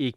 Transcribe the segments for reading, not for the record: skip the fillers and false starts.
1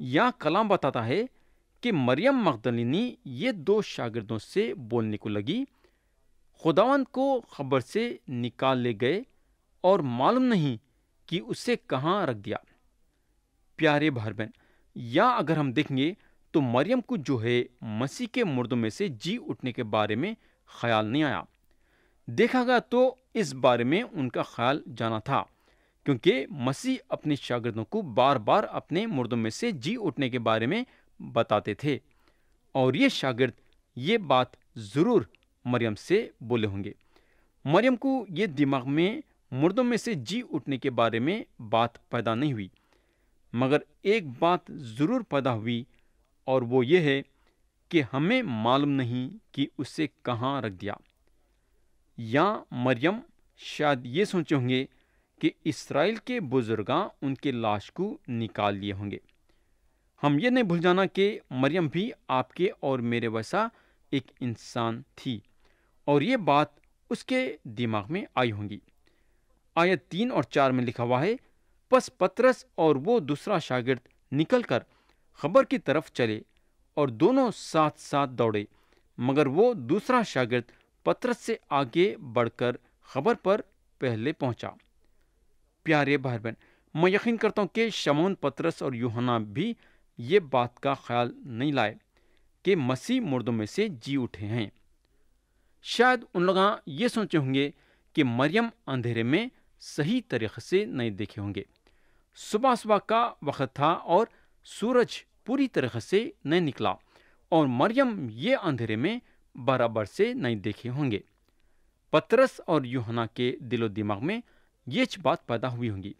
یہاں کلام بتاتا ہے کہ مریم مغدلینی یہ دو شاگردوں سے بولنے کو لگی، خداوند کو خبر سے نکال لے گئے اور معلوم نہیں کہ اسے کہاں رکھ دیا۔ پیارے بھائی بہن، یا اگر ہم دیکھیں گے تو مریم کو جو ہے مسیح کے مردوں میں سے جی اٹھنے کے بارے میں خیال نہیں آیا۔ دیکھا گیا تو اس بارے میں ان کا خیال جانا تھا، کیونکہ مسیح اپنے شاگردوں کو بار بار اپنے مردوں میں سے جی اٹھنے کے بارے میں بتاتے تھے، اور یہ شاگرد یہ بات ضرور مریم سے بولے ہوں گے۔ مریم کو یہ دماغ میں مردوں میں سے جی اٹھنے کے بارے میں بات پیدا نہیں ہوئی، مگر ایک بات ضرور پیدا ہوئی، اور وہ یہ ہے کہ ہمیں معلوم نہیں کہ اسے کہاں رکھ دیا۔ یا مریم شاید یہ سوچے ہوں گے کہ اسرائیل کے بزرگاں ان کے لاش کو نکال لیے ہوں گے۔ ہم یہ نہیں بھول جانا کہ مریم بھی آپ کے اور میرے ویسا ایک انسان تھی، اور یہ بات اس کے دماغ میں آئی ہوں گی۔ آیت 3 اور 4 میں لکھا ہوا ہے، پس پترس اور وہ دوسرا شاگرد نکل کر خبر کی طرف چلے، اور دونوں ساتھ ساتھ دوڑے، مگر وہ دوسرا شاگرد پترس سے آگے بڑھ کر خبر پر پہلے پہنچا۔ پیارے بھائی بہن، میں یقین کرتا ہوں کہ شمعون پترس اور یوحنا بھی یہ بات کا خیال نہیں لائے کہ مسیح مردوں میں سے جی اٹھے ہیں۔ شاید ان لوگ یہ سوچے ہوں گے کہ مریم اندھیرے میں صحیح طریقے سے نہیں دیکھے ہوں گے۔ صبح صبح کا وقت تھا اور سورج پوری طریقے سے نہیں نکلا، اور مریم یہ اندھیرے میں برابر سے نہیں دیکھے ہوں گے۔ پترس اور یوحنا کے دل و دماغ میں یہ بات پیدا ہوئی ہوں گی،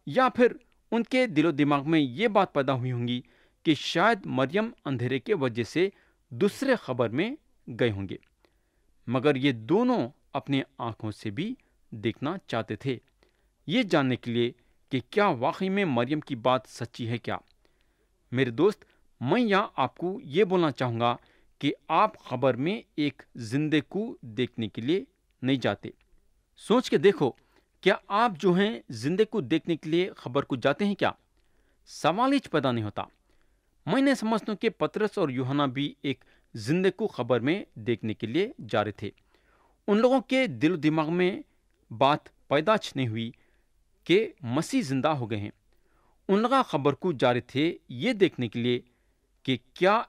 یا پھر ان کے دل و دماغ میں یہ بات پیدا ہوئی ہوں گی کہ شاید مریم اندھیرے کے وجہ سے دوسرے خبر میں گئے ہوں گے، مگر یہ دونوں اپنے آنکھوں سے بھی دیکھنا چاہتے تھے، یہ جاننے کے لیے کہ کیا واقعی میں مریم کی بات سچی ہے کیا۔ میرے دوست، میں یہاں آپ کو یہ بولنا چاہوں گا کہ آپ خبر میں ایک زندے کو دیکھنے کے لیے نہیں جاتے۔ سوچ کے دیکھو، کیا آپ جو ہیں زندے کو دیکھنے کے لیے خبر کو جاتے ہیں کیا؟ سوال ہی پیدا نہیں ہوتا۔ میں نے سمجھتا ہوں کہ پترس اور یوحنا بھی ایک زندے کو خبر میں دیکھنے کے لیے جا رہے تھے۔ ان لوگوں کے دل و دماغ میں بات پیداچ نہیں ہوئی کہ مسیح زندہ ہو گئے ہیں۔ ان لوگ خبر کو جا رہے تھے یہ دیکھنے کے لیے کہ کیا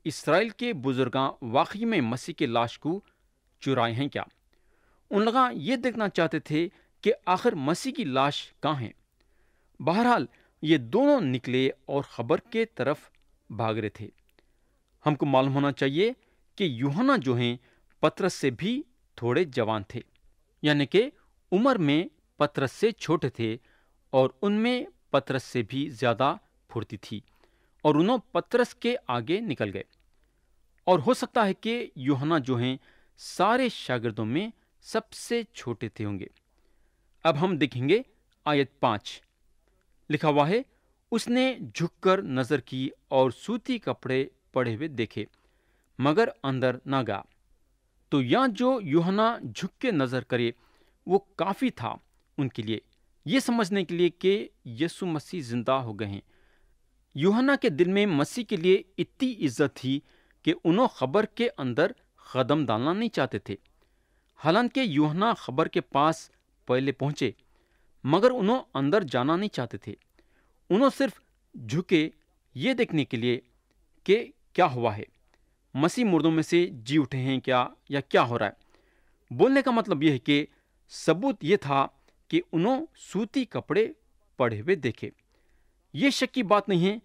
اسرائیل کے بزرگاں واقعی میں مسیح کے لاش کو چرائے ہیں کیا۔ ان لوگ یہ دیکھنا چاہتے تھے کہ آخر مسیح کی لاش کہاں ہے۔ بہرحال یہ دونوں نکلے اور خبر کے طرف بھاگ رہے تھے۔ ہم کو معلوم ہونا چاہیے کہ یوحنا جو ہیں پترس سے بھی تھوڑے جوان تھے، یعنی کہ عمر میں پترس سے چھوٹے تھے، اور ان میں پترس سے بھی زیادہ پھرتی تھی، اور انہوں پترس کے آگے نکل گئے۔ اور ہو سکتا ہے کہ یوحنا جو ہیں سارے شاگردوں میں سب سے چھوٹے تھے ہوں گے۔ اب ہم دیکھیں گے آیت 5 لکھا ہوا ہے، اس نے جھک کر نظر کی اور سوتی کپڑے پڑے ہوئے دیکھے، مگر اندر نہ گیا۔ تو یہاں جو یوحنا جھک کے نظر کرے وہ کافی تھا ان کے لیے یہ سمجھنے کے لیے کہ یسوع مسیح زندہ ہو گئے ہیں۔ یوحنا کے دل میں مسیح کے لیے اتنی عزت تھی کہ انہوں خبر کے اندر قدم ڈالنا نہیں چاہتے تھے۔ حالانکہ یوحنا خبر کے پاس پہلے پہنچے، مگر انہوں اندر جانا نہیں چاہتے تھے۔ انہوں صرف جھکے یہ دیکھنے کے لیے کہ کیا ہوا ہے، مسیح مردوں میں سے جی اٹھے ہیں کیا، یا کیا ہو رہا ہے۔ بولنے کا مطلب یہ ہے کہ ثبوت یہ تھا کہ انہوں سوتی کپڑے پڑے ہوئے دیکھے۔ یہ شک کی بات نہیں ہے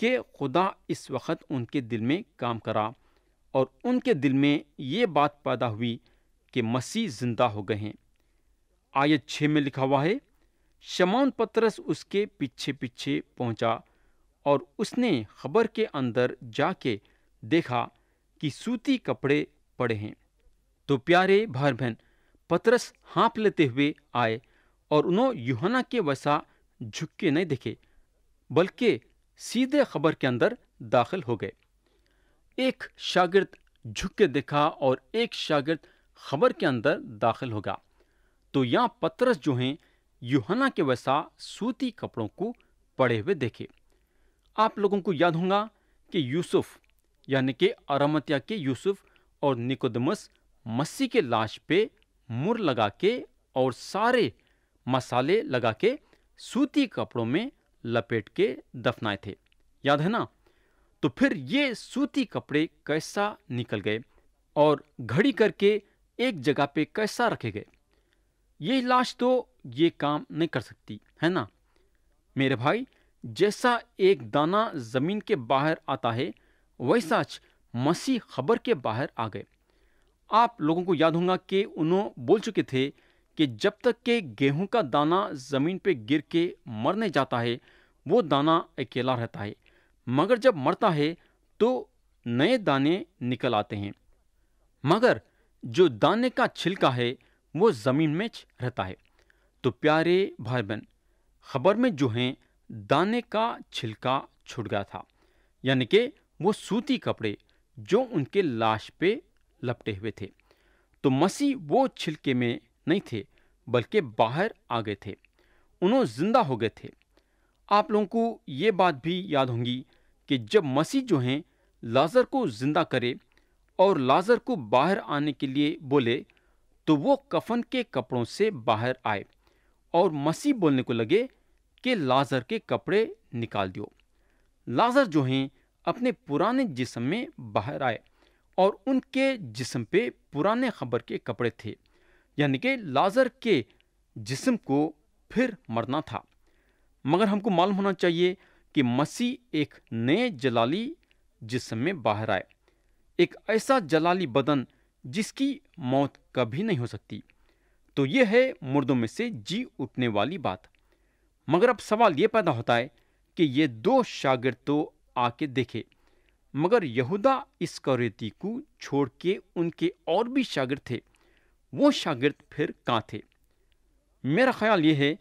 کہ خدا اس وقت ان کے دل میں کام کرا، اور ان کے دل میں یہ بات پیدا ہوئی کہ مسیح زندہ ہو گئے ہیں۔ آیت 6 میں لکھا ہوا ہے، شمعون پترس اس کے پیچھے پیچھے پہنچا، اور اس نے خبر کے اندر جا کے دیکھا کہ سوتی کپڑے پڑے ہیں۔ تو پیارے بھائی بہن، پترس ہانپ لیتے ہوئے آئے، اور انہوں یوحنا کے ویسا جھک کے نہیں دیکھے، بلکہ سیدھے خبر کے اندر داخل ہو گئے۔ ایک شاگرد جھک کے دیکھا اور ایک شاگرد خبر کے اندر داخل ہوگا۔ تو یہاں پترس جو ہیں یوحنا کے ویسا سوتی کپڑوں کو پڑے ہوئے دیکھے۔ آپ لوگوں کو یاد ہوگا کہ یوسف یعنی کہ ارمتیا کے یوسف اور نکودمس مسیح کے لاش پہ مر لگا کے اور سارے مسالے لگا کے سوتی کپڑوں میں لپیٹ کے دفنائے تھے، یاد ہے نا؟ تو پھر یہ سوتی کپڑے کیسا نکل گئے اور گھڑی کر کے ایک جگہ پہ کیسا رکھے گئے؟ یہ لاش تو یہ کام نہیں کر سکتی ہے نا میرے بھائی؟ جیسا ایک دانہ زمین کے باہر آتا ہے ویسا مسیح خبر کے باہر آ گئے۔ آپ لوگوں کو یاد ہوگا کہ انہوں بول چکے تھے کہ جب تک کہ گیہوں کا دانہ زمین پہ گر کے مرنے جاتا ہے وہ دانہ اکیلا رہتا ہے، مگر جب مرتا ہے تو نئے دانے نکل آتے ہیں۔ مگر جو دانے کا چھلکا ہے وہ زمین میں رہتا ہے۔ تو پیارے بھائی بہن، خبر میں جو ہیں دانے کا چھلکا چھوٹ گیا تھا، یعنی کہ وہ سوتی کپڑے جو ان کے لاش پہ لپٹے ہوئے تھے۔ تو مسیح وہ چھلکے میں نہیں تھے بلکہ باہر آ گئے تھے، انہوں زندہ ہو گئے تھے۔ آپ لوگوں کو یہ بات بھی یاد ہوگی کہ جب مسیح جو ہیں لازر کو زندہ کرے اور لازر کو باہر آنے کے لیے بولے تو وہ کفن کے کپڑوں سے باہر آئے اور مسیح بولنے کو لگے کہ لازر کے کپڑے نکال دیو۔ لازر جو ہیں اپنے پرانے جسم میں باہر آئے اور ان کے جسم پہ پرانے خبر کے کپڑے تھے، یعنی کہ لازر کے جسم کو پھر مرنا تھا۔ مگر ہم کو معلوم ہونا چاہیے کہ مسیح ایک نئے جلالی جسم میں باہر آئے، ایک ایسا جلالی بدن جس کی موت کبھی نہیں ہو سکتی۔ تو یہ ہے مردوں میں سے جی اٹھنے والی بات۔ مگر اب سوال یہ پیدا ہوتا ہے کہ یہ دو شاگرد تو آ کے دیکھے، مگر یہودا اسکریوتی کو چھوڑ کے ان کے اور بھی شاگرد تھے، وہ شاگرد پھر کہاں تھے؟ میرا خیال یہ ہے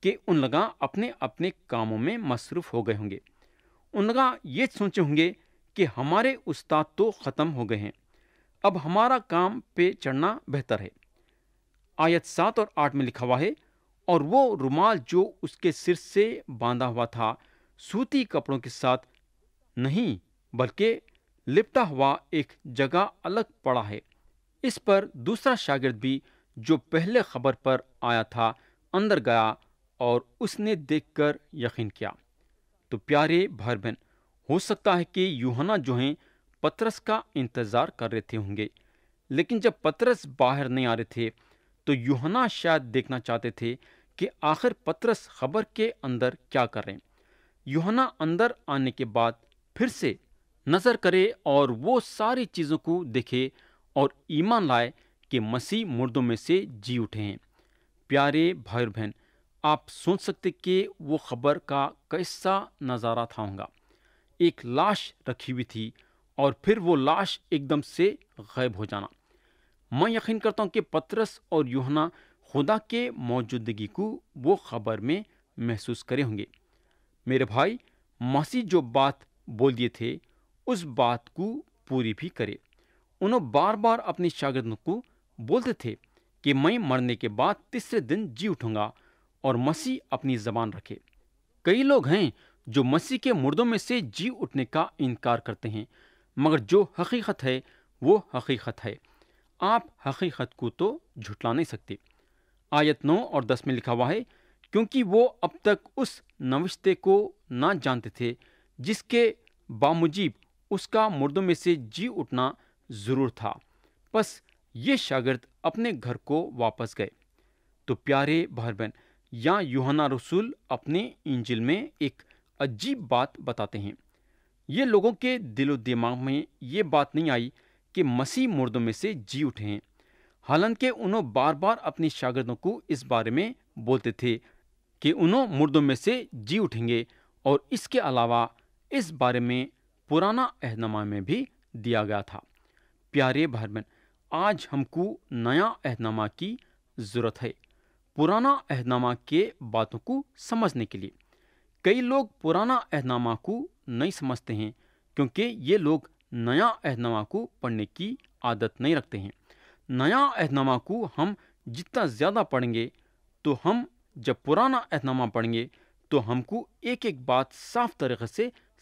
کہ ان لوگاں اپنے اپنے کاموں میں مصروف ہو گئے ہوں گے۔ ان لوگاں یہ سوچے ہوں گے کہ ہمارے استاد تو ختم ہو گئے ہیں، اب ہمارا کام پہ چڑھنا بہتر ہے۔ آیت 7 اور 8 میں لکھا ہوا ہے، اور وہ رومال جو اس کے سر سے باندھا ہوا تھا سوتی کپڑوں کے ساتھ نہیں بلکہ لپٹا ہوا ایک جگہ الگ پڑا ہے۔ اس پر دوسرا شاگرد بھی جو پہلے خبر پر آیا تھا اندر گیا اور اس نے دیکھ کر یقین کیا۔ تو پیارے بھائی بہن، ہو سکتا ہے کہ یوحنا جو ہیں پترس کا انتظار کر رہے تھے ہوں گے، لیکن جب پترس باہر نہیں آ رہے تھے تو یوحنا شاید دیکھنا چاہتے تھے کہ آخر پترس خبر کے اندر کیا کر رہے ہیں۔ یوحنا اندر آنے کے بعد پھر سے نظر کرے اور وہ ساری چیزوں کو دیکھے اور ایمان لائے کہ مسیح مردوں میں سے جی اٹھے ہیں۔ پیارے بھائی بہن، آپ سوچ سکتے کہ وہ خبر کا کیسا نظارہ تھا ہوگا۔ ایک لاش رکھی ہوئی تھی اور پھر وہ لاش ایک دم سے غائب ہو جانا۔ میں یقین کرتا ہوں کہ پترس اور یوحنا خدا کے موجودگی کو وہ خبر میں محسوس کرے ہوں گے۔ میرے بھائی، مسیح جو بات بول دیے تھے اس بات کو پوری بھی کرے۔ انہوں بار بار اپنے شاگردوں کو بولتے تھے کہ میں مرنے کے بعد تیسرے دن جی اٹھوں گا، اور مسیح اپنی زبان رکھے۔ کئی لوگ ہیں جو مسیح کے مردوں میں سے جی اٹھنے کا انکار کرتے ہیں، مگر جو حقیقت ہے وہ حقیقت ہے۔ آپ حقیقت کو تو جھٹلا نہیں سکتے۔ آیت 9 اور 10 میں لکھا ہوا ہے، کیونکہ وہ اب تک اس نوشتے کو نہ جانتے تھے جس کے باموجب اس کا مردوں میں سے جی اٹھنا ضرور تھا۔ پس یہ شاگرد اپنے گھر کو واپس گئے۔ تو پیارے بھائی بہن، یہاں یوحنا رسول اپنے انجیل میں ایک عجیب بات بتاتے ہیں۔ یہ لوگوں کے دل و دماغ میں یہ بات نہیں آئی کہ مسیح مردوں میں سے جی اٹھے ہیں، حالانکہ انہوں بار بار اپنے شاگردوں کو اس بارے میں بولتے تھے کہ انہوں مردوں میں سے جی اٹھیں گے، اور اس کے علاوہ اس بارے میں پرانا عہد نامہ میں بھی دیا گیا تھا۔ پیارے بھائی بہن، آج ہم کو نیا عہد نامہ کی ضرورت ہے پرانا عہد نامہ کے باتوں کو سمجھنے کے لیے۔ کئی لوگ پرانا عہد نامہ کو نہیں سمجھتے ہیں کیونکہ یہ لوگ نیا عہد نامہ کو پڑھنے کی عادت نہیں رکھتے ہیں۔ نیا عہد نامہ کو ہم جتنا زیادہ پڑھیں گے تو ہم جب پرانا عہد نامہ پڑھیں گے تو ہم کو ایک ایک بات صاف طریقے سے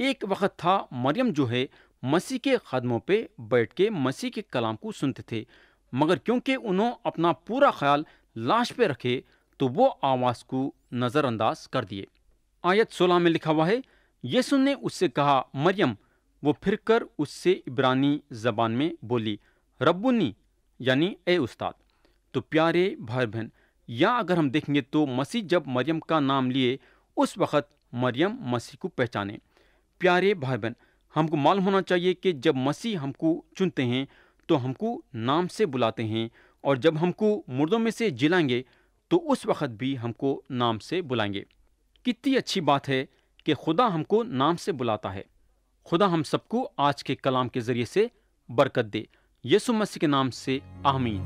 ایک وقت تھا مریم جو ہے مسیح کے قدموں پہ بیٹھ کے مسیح کے کلام کو سنتے تھے، مگر کیونکہ انہوں اپنا پورا خیال لاش پہ رکھے تو وہ آواز کو نظر انداز کر دیے۔ آیت 16 میں لکھا ہوا ہے، یسوع نے اس سے کہا مریم۔ وہ پھر کر اس سے عبرانی زبان میں بولی ربونی، یعنی اے استاد۔ تو پیارے بھائی بہن، یا اگر ہم دیکھیں گے تو مسیح جب مریم کا نام لیے اس وقت مریم مسیح کو پہچانے۔ پیارے بھائی بہن، ہم کو معلوم ہونا چاہیے کہ جب مسیح ہم کو چنتے ہیں تو ہم کو نام سے بلاتے ہیں، اور جب ہم کو مردوں میں سے جلائیں گے تو اس وقت بھی ہم کو نام سے بلائیں گے۔ کتنی اچھی بات ہے کہ خدا ہم کو نام سے بلاتا ہے۔ خدا ہم سب کو آج کے کلام کے ذریعے سے برکت دے۔ یسوع مسیح کے نام سے آمین۔